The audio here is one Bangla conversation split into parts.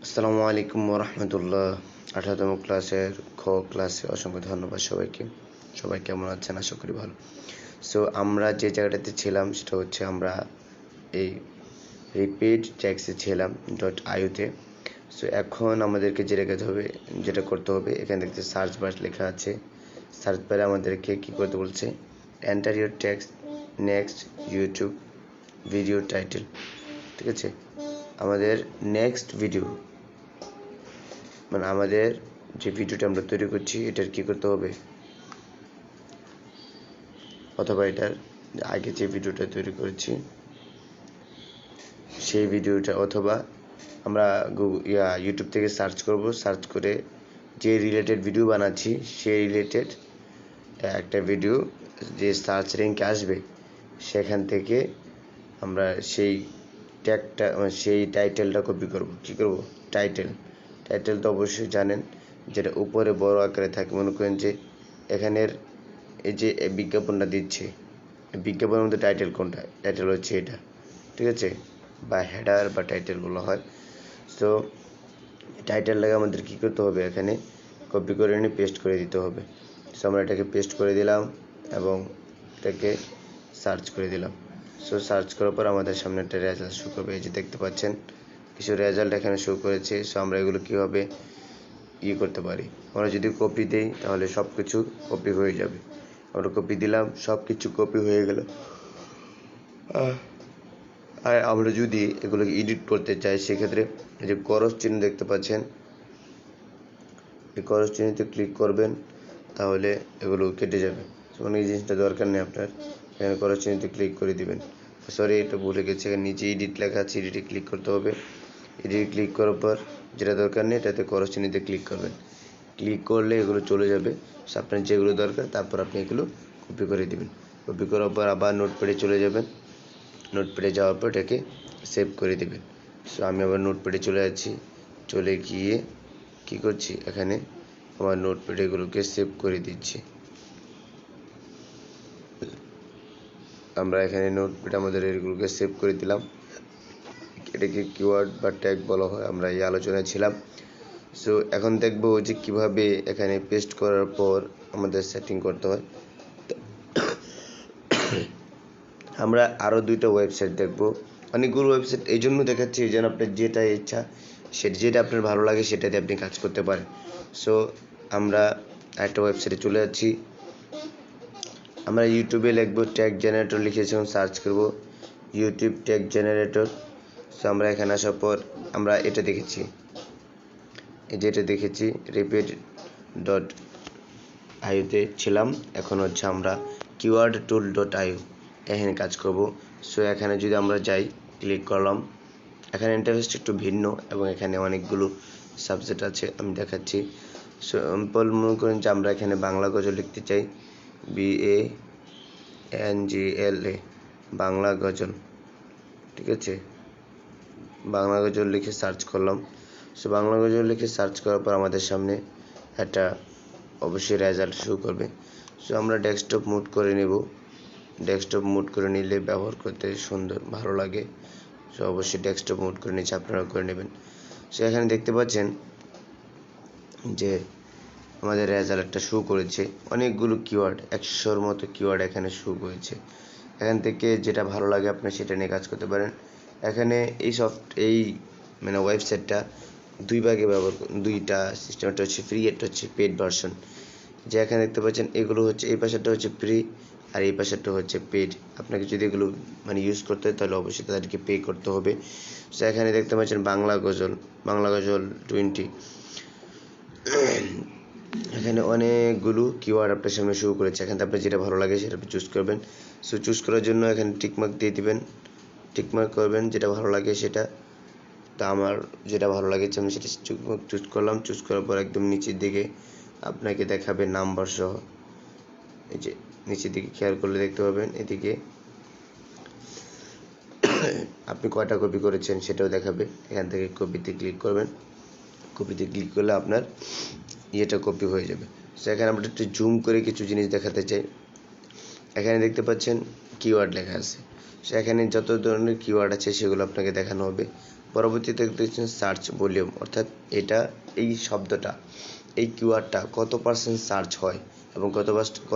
আসসালামু আলাইকুম ওরহমতুল্লাহ। 18তম ক্লাসের ক্লাসে অসংখ্য ধন্যবাদ সবাইকে। সবাই কেমন আছেন? আশা করি ভালো। সো আমরা যে জায়গাটাতে ছিলাম সেটা হচ্ছে আমরা এই রিপিট ট্যাক্সে ছিলাম .iu-তে। সো এখন আমাদেরকে যেটা করতে হবে, এখানে দেখতে সার্চ বার লেখা আছে। সার্চ বারে আমাদেরকে কি করতে বলছে? Enter your text next YouTube video title. ঠিক আছে, আমাদের নেক্সট ভিডিও মানে আমাদের যে ভিডিওটা আমরা তৈরি করছি এটার কি করতে হবে, অথবা এটার আগে যে ভিডিওটা তৈরি করেছি সেই ভিডিওটা, অথবা আমরা ইউটিউব থেকে সার্চ করব। সার্চ করে যে রিলেটেড ভিডিও বানাচ্ছি সেই রিলেটেড একটা ভিডিও যে সার্চ র্যাঙ্কে আসবে, সেখান থেকে আমরা সেই ট্যাগটা সেই টাইটেলটা কপি করব। কি করব? টাইটেল তো অবশ্যই জানেন, যেটা উপরে বড় আকারে থাকে। মনে করেন যে এখানের এই যে বিজ্ঞাপনটা দিচ্ছে, বিজ্ঞাপনের মধ্যে টাইটেল কোনটা? টাইটেল হচ্ছে এটা, ঠিক আছে, বা হেডার বা টাইটেল বলা হয়। সো টাইটেলটাকে আমাদের কী করতে হবে? এখানে কপি করে নিয়ে পেস্ট করে দিতে হবে। সো আমরা এটাকে পেস্ট করে দিলাম এবং এটাকে সার্চ করে দিলাম। সো সার্চ করার পর আমাদের সামনে একটা রেজাল্ট শো করবে। এই যে দেখতে পাচ্ছেন কিছু রেজাল্ট এখানে শো করেছে। সো আমরা এগুলো কীভাবে করতে পারি? আমরা যদি কপি দিই তাহলে সব কিছু কপি হয়ে যাবে। আমরা কপি দিলাম, সব কিছু কপি হয়ে গেল। আর আমরা যদি এগুলোকে এডিট করতে চাই, সেক্ষেত্রে এই যে ক্রস চিহ্ন দেখতে পাচ্ছেন, এই ক্রস চিহ্নতে ক্লিক করবেন, তাহলে এগুলো কেটে যাবে। মানে এই জিনিসটা দরকার নেই আপনার, এখানে ক্রস চিহ্নতে ক্লিক করে দিবেন। সরি, এটা ভুলে গেছি, এখানে নিচে এডিট লেখা আছে, এডিটে ক্লিক করতে হবে। এডিটে ক্লিক করার পর যেটা দরকার নেই এটাতে ক্রস চিহ্নতে ক্লিক করবেন। ক্লিক করলে এগুলো চলে যাবে। আপনার যেগুলো দরকার তারপর আপনি এগুলো কপি করে দিবেন। কপি করার পর আবার নোটপ্যাডে চলে যাবেন। নোটপ্যাডে যাওয়ার পর এটাকে সেভ করে দিবেন। সো আমি আবার নোটপ্যাডে চলে যাচ্ছি। চলে গিয়ে কি করছি, এখানে আমার নোটপ্যাডে এগুলোকে সেভ করে দিচ্ছি। আমরা এখানে নোটপ্যাডে আমাদের এগুলোকে সেভ করে দিলাম। এটাকে কিওয়ার্ড বা ট্যাগ বলা হয়, আমরা এই আলোচনায় ছিলাম। সো এখন দেখবো যে কিভাবে এখানে পেস্ট করার পর আমাদের সেটিং করতে হয়। আমরা আরও 2টা ওয়েবসাইট দেখবো। অনেকগুলো ওয়েবসাইট এই জন্য দেখাচ্ছি যেন আপনার যেটা ইচ্ছা যেটা আপনার ভালো লাগে সেটাতে আপনি কাজ করতে পারেন। সো আমরা একটা ওয়েবসাইটে চলে যাচ্ছি। আমরা ইউটিউবে লিখবো ট্যাগ জেনারেটর, লিখেছি এবং সার্চ করব ইউটিউব ট্যাগ জেনারেটর। সো আমরা এখানে আসার পর আমরা এটা দেখেছি, যেটা দেখেছি repeat.iu-তে ছিলাম। এখন হচ্ছে আমরা keywordtool.iu এখানে কাজ করব। সো এখানে যদি আমরা যাই, ক্লিক করলাম, এখানে ইন্টারফেসটা একটু ভিন্ন এবং এখানে অনেকগুলো সাবজেক্ট আছে, আমি দেখাচ্ছি। সিম্পল মনে করেন যে আমরা এখানে বাংলা গজল লিখতে চাই, BANGLA বাংলা গজল, ঠিক আছে, বাংলা গজল লিখে সার্চ করলাম। সো বাংলা গজল লিখে সার্চ করার পর আমাদের সামনে একটা অবশ্যই রেজাল্ট শো করবে। সো আমরা ডেস্কটপ মুড করে নেব। ডেস্কটপ মুড করে নিলে ব্যবহার করতে সুন্দর ভালো লাগে। সো অবশ্যই ডেস্কটপ মুড করে নিচ্ছে, আপনারা করে নেবেন। সো এখানে দেখতে পাচ্ছেন যে আমাদের রেজাল্ট একটা শো করেছে, অনেকগুলো কিওয়ার্ড, 100-র মতো কিওয়ার্ড এখানে শো করেছে। এখান থেকে যেটা ভালো লাগে আপনি সেটা নিয়ে কাজ করতে পারেন। এখানে এই মানে ওয়েবসাইটটা দুই ভাগে দুইটা সিস্টেম, একটা হচ্ছে ফ্রি, একটা হচ্ছে পেড ভার্সন। যে এখানে দেখতে পাচ্ছেন এগুলো হচ্ছে, এই পাশেরটা হচ্ছে ফ্রি আর এই পাশেরটা হচ্ছে পেড। আপনাকে যদি এগুলো মানে ইউজ করতে হয় তাহলে অবশ্যই তাদেরকে পে করতে হবে। সো এখানে দেখতে পাচ্ছেন বাংলা গজল 20। এখানে অনেকগুলো কিওয়ার্ড আপনার সামনে শো করেছে। এখান থেকে আপনার যেটা ভালো লাগে সেটা আপনি চুজ করবেন। সো চুজ করার জন্য এখানে টিকমার্ক দিয়ে দিবেন, টিকমার্ক করবেন যেটা ভালো লাগে সেটা। তো আমার যেটা ভালো লাগেছে আমি সেটা চুজ করলাম। চুজ করার পর একদম নিচের দিকে আপনাকে দেখাবে নাম্বার সহ। এই যে নিচের দিকে খেয়াল করলে দেখতে পাবেন, এদিকে আপনি কয়টা কপি করেছেন সেটাও দেখাবে। এখান থেকে কপিতে ক্লিক করবেন। কপিতে ক্লিক করলে আপনার ইয়েটা কপি হয়ে যাবে। সো এখানে আমরা একটু জুম করে কিছু জিনিস দেখাতে চাই। এখানে দেখতে পাচ্ছেন কিওয়ার্ড লেখা আছে। সো এখানে যত ধরনের কিওয়ার্ড আছে সেগুলো আপনাকে দেখানো হবে। পরবর্তীতে দেখতে পাচ্ছেন সার্চ ভলিউম, অর্থাৎ এই শব্দটা, এই কিওয়ার্ডটা কত পার্সেন্ট সার্চ হয় এবং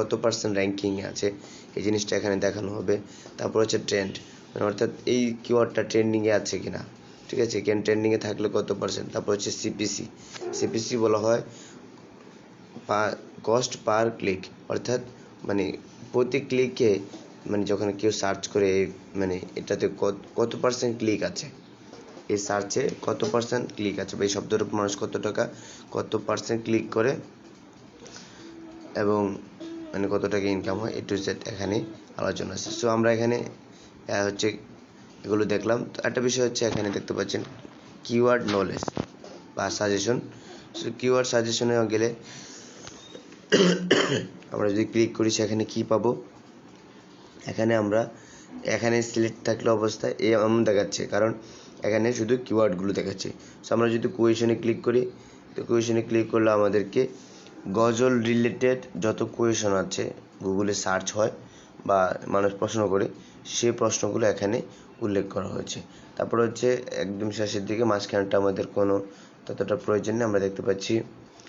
কত পার্সেন্ট র্যাঙ্কিংয়ে আছে, এই জিনিসটা এখানে দেখানো হবে। তারপর হচ্ছে ট্রেন্ড, অর্থাৎ এই কিওয়ার্ডটা ট্রেন্ডিংয়ে আছে কিনা, ঠিক আছে, ট্রেন্ডিংয়ে থাকলে কত পার্সেন্ট। তারপর হচ্ছে সিপিসি বলা হয় কস্ট পার ক্লিক, অর্থাৎ প্রতি ক্লিকে যখন কেউ সার্চ করে এটাতে কত পার্সেন্ট ক্লিক আছে, এই সার্চে কত পার্সেন্ট ক্লিক আছে বা এই শব্দের উপর মানুষ কত পার্সেন্ট ক্লিক করে এবং কত টাকা ইনকাম হয়, টু জেড এখানে আলোচনা আছে। সো আমরা এখানে হচ্ছে এগুলো দেখলাম। তো একটা বিষয় হচ্ছে এখানে দেখতে পাচ্ছেন কিওয়ার্ড নলেজ বা সাজেশন। সো কিওয়ার্ড সাজেশনে গেলে আমরা যদি ক্লিক করি সেখানে কি পাবো, এখানে সিলেক্ট থাকলে অবস্থায় এমন দেখাচ্ছে, কারণ এখানে শুধু কিওয়ার্ডগুলো দেখাচ্ছে। সো আমরা যদি কোয়েশনে ক্লিক করি, তো কোয়েশনে ক্লিক করলে আমাদেরকে গজল রিলেটেড যত কোয়েশন আছে গুগলে সার্চ হয় বা মানুষ প্রশ্ন করে, সেই প্রশ্নগুলো এখানে উল্লেখ করা হয়েছে। তারপর হচ্ছে একদম শেষের দিকে মাঝখানটা আমাদের কোনো ততটা প্রয়োজন নেই, আমরা দেখতে পাচ্ছি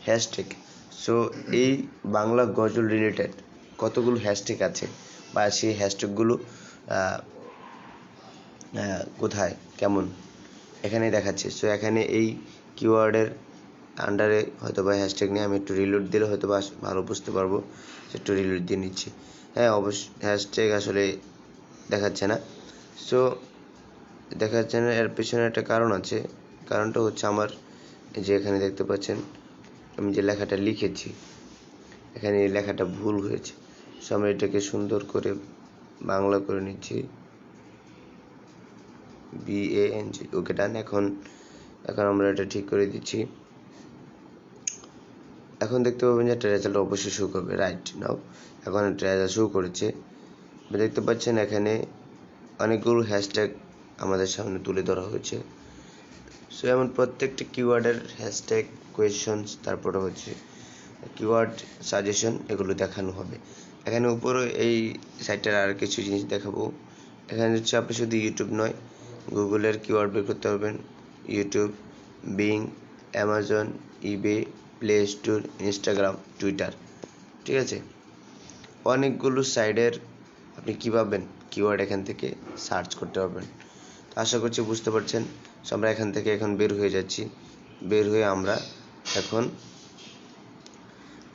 হ্যাশট্যাগ। সো এই বাংলা গজল রিলেটেড কতগুলো হ্যাশট্যাগ আছে বা সেই হ্যাশট্যাগুলো কোথায় কেমন এখানে দেখাচ্ছে। সো এখানে এই কিওয়ার্ডের আন্ডারে হয়তো বা হ্যাশট্যাগ নিয়ে আমি একটু রিলোড দিলে হয়তো বা ভালো বুঝতে পারবো, একটু রিলোড দিয়ে নিচ্ছি। অবশ্যই হ্যাশট্যাগ আসলে দেখাচ্ছে না। সো দেখাচ্ছে না, এর পেছনে একটা কারণ আছে। কারণটা হচ্ছে আমার যে এখানে দেখতে পাচ্ছেন আমি যে লেখাটা লিখেছি, এখানে এই লেখাটা ভুল হয়েছে। সো আমরা এটাকে সুন্দর করে বাংলা করে নিচ্ছি, BANG। ওকে, ডান। এখন আমরা এটা ঠিক করে দিচ্ছি। এখন দেখতে পাবেন যে একটা রেজাল্ট অবশ্যই শো করবে। রাইট নাও এখন একটা রেজাল্ট শো করেছে। দেখতে পাচ্ছেন এখানে অনেকগুলো হ্যাশট্যাগ আমাদের সামনে তুলে ধরা হয়েছে। সো এমন প্রত্যেকটা কিওয়ার্ডের হ্যাশট্যাগ, কোয়েশনস, তারপরে হচ্ছে কিওয়ার্ড সাজেশন, এগুলো দেখানো হবে। এখানে উপরে এই সাইটটার আর কিছু জিনিস দেখাবো। এখানে হচ্ছে আপনি শুধু ইউটিউব নয়, গুগলের কিওয়ার্ড বের করতে পারবেন। ইউটিউব, বিং, অ্যামাজন, ইবে, প্লে স্টোর, ইনস্টাগ্রাম, টুইটার, ঠিক আছে। অনেকগুলো সাইডের আপনি কী পাবেন, কিওয়ার্ড এখান থেকে সার্চ করতে পারবেন। তো আশা করছি বুঝতে পারছেন। সো আমরা এখান থেকে এখন বের হয়ে যাচ্ছি। বের হয়ে আমরা এখন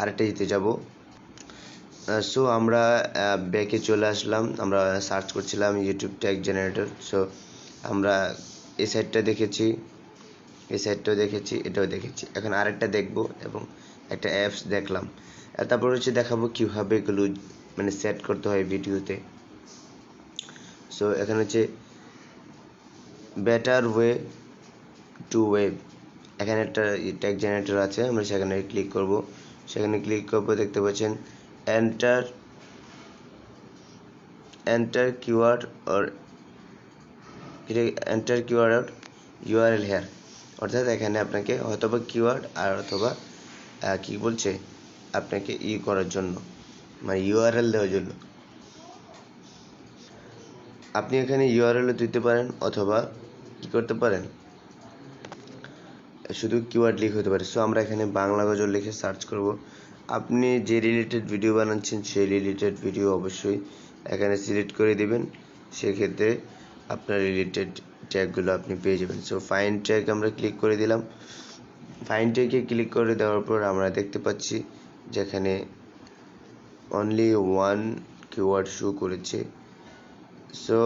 আরেকটা দিতে যাব। সো আমরা ব্যাকে চলে আসলাম। আমরা সার্চ করছিলাম ইউটিউব ট্যাগ জেনারেটর। সো আমরা এই সাইটটা দেখেছি, এই সাইটটাও দেখেছি, এটাও দেখেছি। এখন আরেকটা দেখব এবং একটা অ্যাপস দেখলাম। তারপর হচ্ছে দেখাবো কীভাবে এগুলো সেট করতে হয় ভিডিওতে। সো এখানে হচ্ছে বেটার ওয়ে টু ওয়েব, এখানে একটা ট্যাগ জেনারেটর আছে, আমরা সেখানে ক্লিক করব। সেখানে ক্লিক করবো, দেখতে পাচ্ছেন enter keyword or URL here, অর্থাৎ এখানে আপনাকে হয়তোবা কিওয়ার্ড আর অথবা কি বলছে আপনাকে করার জন্য, URL দেওয়ার জন্য আপনি এখানে URL দিতে পারেন অথবা কি করতে পারেন, শুধু কিওয়ার্ড লিখ হতে পারে। সো আমরা এখানে বাংলা গজল লিখে সার্চ করব। আপনি যে রিলেটেড ভিডিও বানাচ্ছেন সেই রিলেটেড ভিডিও অবশ্যই এখানে সিলেক্ট করে দিবেন, সেক্ষেত্রে আপনার রিলেটেড ট্যাগগুলো আপনি পেয়ে যাবেন। সো ফাইন্ড ট্যাগ আমরা ক্লিক করে দিলাম। ফাইন্ড ট্যাগে ক্লিক করে দেওয়ার পর আমরা দেখতে পাচ্ছি যেখানে অনলি ওয়ান কিওয়ার্ড শো করেছে। সো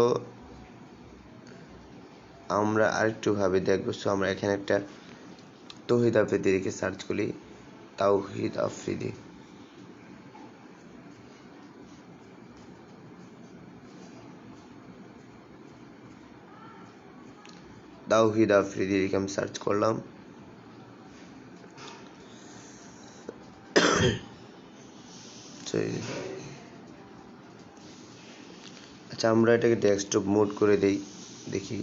আমরা আরেকটু ভাবে দেখব। সো আমরা এখানে একটা তৌহিদ আফ্রিদি লিখে সার্চ করি, তাওহিদ আফ্রিদি। লিখে আমি সার্চ করলাম। আচ্ছা, আমরা এটাকে ডেস্কটপ মোড করে দেই, দেখি।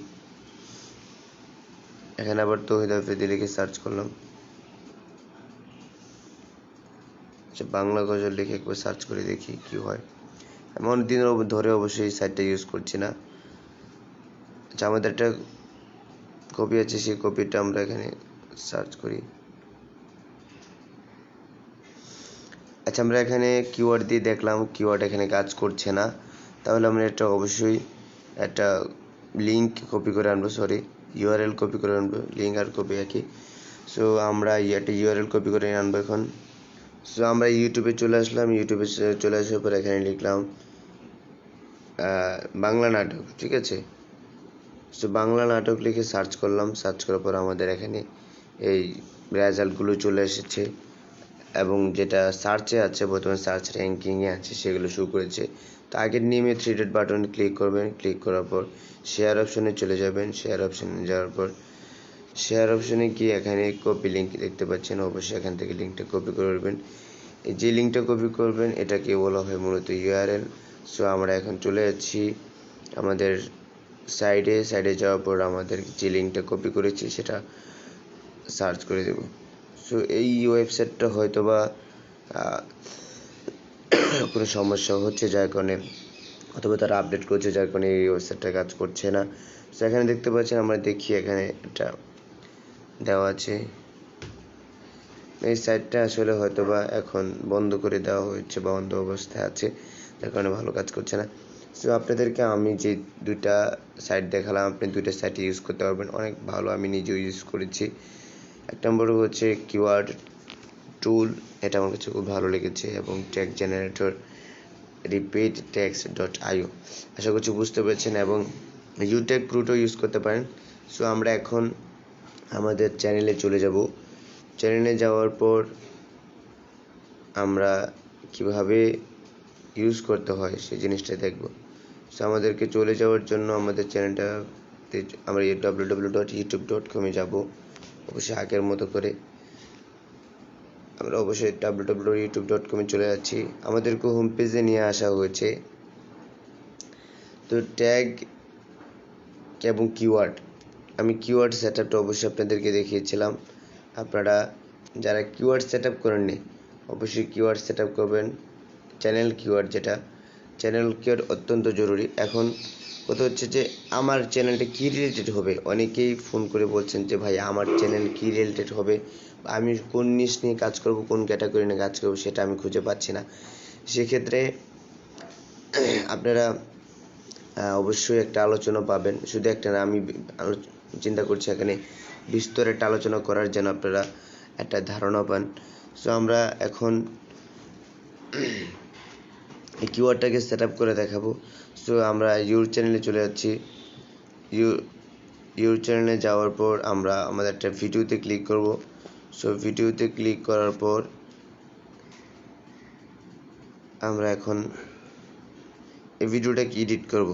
এখানে আবার তৌহিদ আফ্রিদি লিখে সার্চ করলাম। আচ্ছা, বাংলা গজল লিখে একবার সার্চ করে দেখি কি হয়। আমি অনেকদিন ধরে অবশ্যই এই সাইটটা ইউজ করছি না। আচ্ছা, আমাদের একটা কপি আছে সেই কপিটা আমরা এখানে সার্চ করি। আচ্ছা, আমরা এখানে কিওয়ার্ড দিয়ে দেখলাম কিওয়ার্ড এখানে কাজ করছে না, তাহলে আমরা এটা অবশ্যই একটা লিঙ্ক কপি করে আনবো, ইউআরএল কপি করে আনবো, লিঙ্ক আর কপি একই। সো আমরা একটা ইউআরএল কপি করে আনবো এখন। সো আমরা ইউটিউবে চলে আসলাম, ইউটিউবে চলে আসার পর এখানে লিখলাম বাংলা নাটক, ঠিক আছে। সো বাংলা নাটক লিখে সার্চ করলাম, সার্চ করার পর আমাদের এখানে এই রেজাল্টগুলো চলে এসেছে এবং যেটা সার্চে আছে বর্তমানে সার্চ র্যাঙ্কিংয়ে আছে সেগুলো শো করেছে। তো আগের নিয়মে 3 ডট বাটনে ক্লিক করবেন, ক্লিক করার পর শেয়ার অপশনে চলে যাবেন, শেয়ার অপশনে যাওয়ার পর শেয়ার অপশনে গিয়ে এখানে কপি লিঙ্ক দেখতে পাচ্ছেন, অবশ্যই এখান থেকে লিঙ্কটা কপি করবেন। এই যে লিঙ্কটা কপি করবেন এটাকে বলা হয় মূলত ইউআরএল। সো আমরা এখন চলে যাচ্ছি আমাদের সাইডে যাওয়ার পর আমাদের যে লিঙ্কটা কপি করেছি সেটা সার্চ করে দেব। সো এই ওয়েবসাইটটা হয়তো বা কোনো সমস্যা হচ্ছে যার কারণে, অথবা তারা আপডেট করছে যার কারণে এই ওয়েবসাইটটা কাজ করছে না। সো এখানে দেখতে পাচ্ছেন, আমরা দেখি এখানে এটা দেওয়া আছে। এই সাইটটা আসলে হয়তো বা এখন বন্ধ করে দেওয়া হয়েছে বা বন্ধ অবস্থায় আছে, যার কারণে ভালো কাজ করছে না। সো আপনাদেরকে আমি যে দুইটা সাইট দেখালাম, আপনি দুইটা সাইট ইউজ করতে পারবেন, অনেক ভালো, আমি নিজেও ইউজ করেছি। এক নম্বর হচ্ছে কিওয়ার্ড টুল, এটা আমার কাছে খুব ভালো লেগেছে, এবং ট্যাগ জেনারেটর repeattext.io, আশা করছি বুঝতে পেরেছেন, এবং ইউটেক প্রুটো ইউজ করতে পারেন। সো আমরা এখন আমাদের চ্যানেলে চলে যাব। চ্যানেলে যাওয়ার পর আমরা কিভাবে ইউজ করতে হয় সেই জিনিসটা দেখব। সো আমাদেরকে চলে যাওয়ার জন্য আমাদের চ্যানেলটাতে আমরা www.youtube.com এ যাব, অবশ্যই আগের মতো করে আমরা অবশ্যই www.youtube.com এ চলে যাচ্ছি। আমাদেরকে হোম পেজে নিয়ে আসা হয়েছে। তো ট্যাগ এবং কিওয়ার্ড, আমি কিওয়ার্ড সেটআপটা অবশ্যই আপনাদেরকে দেখিয়েছিলাম। আপনারা যারা কিওয়ার্ড সেটআপ করেননি অবশ্যই কিওয়ার্ড সেটআপ করবেন। চ্যানেল কিওয়ার্ড অত্যন্ত জরুরি। এখন কথা হচ্ছে যে আমার চ্যানেলটা কী রিলেটেড হবে, অনেকেই ফোন করে বলছেন যে ভাই আমার চ্যানেল কী রিলেটেড হবে, আমি কোন নিশ নিয়ে কাজ করব, কোন ক্যাটাগরি নিয়ে কাজ করব সেটা আমি খুঁজে পাচ্ছি না। সেক্ষেত্রে আপনারা অবশ্যই একটা আলোচনা পাবেন, শুধু একটা না, আমি চিন্তা করছি এখানে বিস্তর একটা আলোচনা করার জন্য আপনারা একটা ধারণা পান। সো আমরা এখন এই কিওয়ার্ডটাকে সেট আপ করে দেখাবো। সো আমরা ইউর চ্যানেলে চলে যাচ্ছি। ইউর চ্যানেলে যাওয়ার পর আমরা আমাদের একটা ভিডিওতে ক্লিক করব। সো ভিডিওতে ক্লিক করার পর আমরা এখন এই ভিডিওটাকে এডিট করব।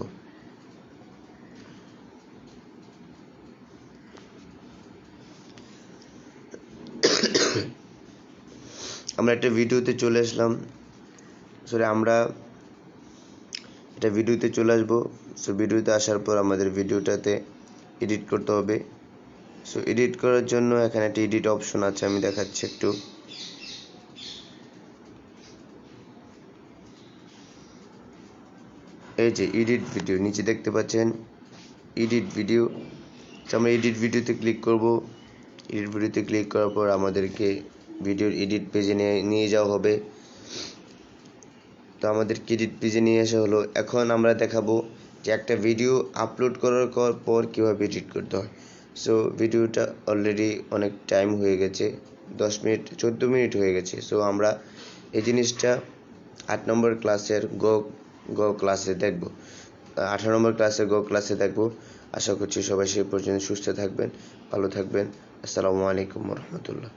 আমরা একটা ভিডিওতে চলে আসলাম, আমরা এটা ভিডিওতে চলে আসবো। সো ভিডিওতে আসার পর আমাদের ভিডিওটাতে এডিট করতে হবে। সো এডিট করার জন্য এখানে একটা এডিট অপশন আছে, আমি দেখাচ্ছি একটু। এই যে এডিট ভিডিও, নিচে দেখতে পাচ্ছেন এডিট ভিডিও। আমরা এডিট ভিডিওতে ক্লিক করব। এডিট ভিডিওতে ক্লিক করার পর আমাদেরকে ভিডিওর এডিট পেজে নিয়ে যাওয়া হবে। তো আমাদের এডিট পেজে নিয়ে আসা হলো। এখন আমরা দেখাবো যে একটা ভিডিও আপলোড করার পর কীভাবে এডিট করতে হয়। সো ভিডিওটা অলরেডি অনেক টাইম হয়ে গেছে, 10 মিনিট 14 মিনিট হয়ে গেছে। সো আমরা এই জিনিসটা 8 নম্বর ক্লাসের গো ক্লাসে দেখব, 18 নম্বর ক্লাসের গো ক্লাসে দেখব। আশা করছি সবাই সেই পর্যন্ত সুস্থ থাকবেন, ভালো থাকবেন। আসসালামু আলাইকুম রহমতুল্লাহ।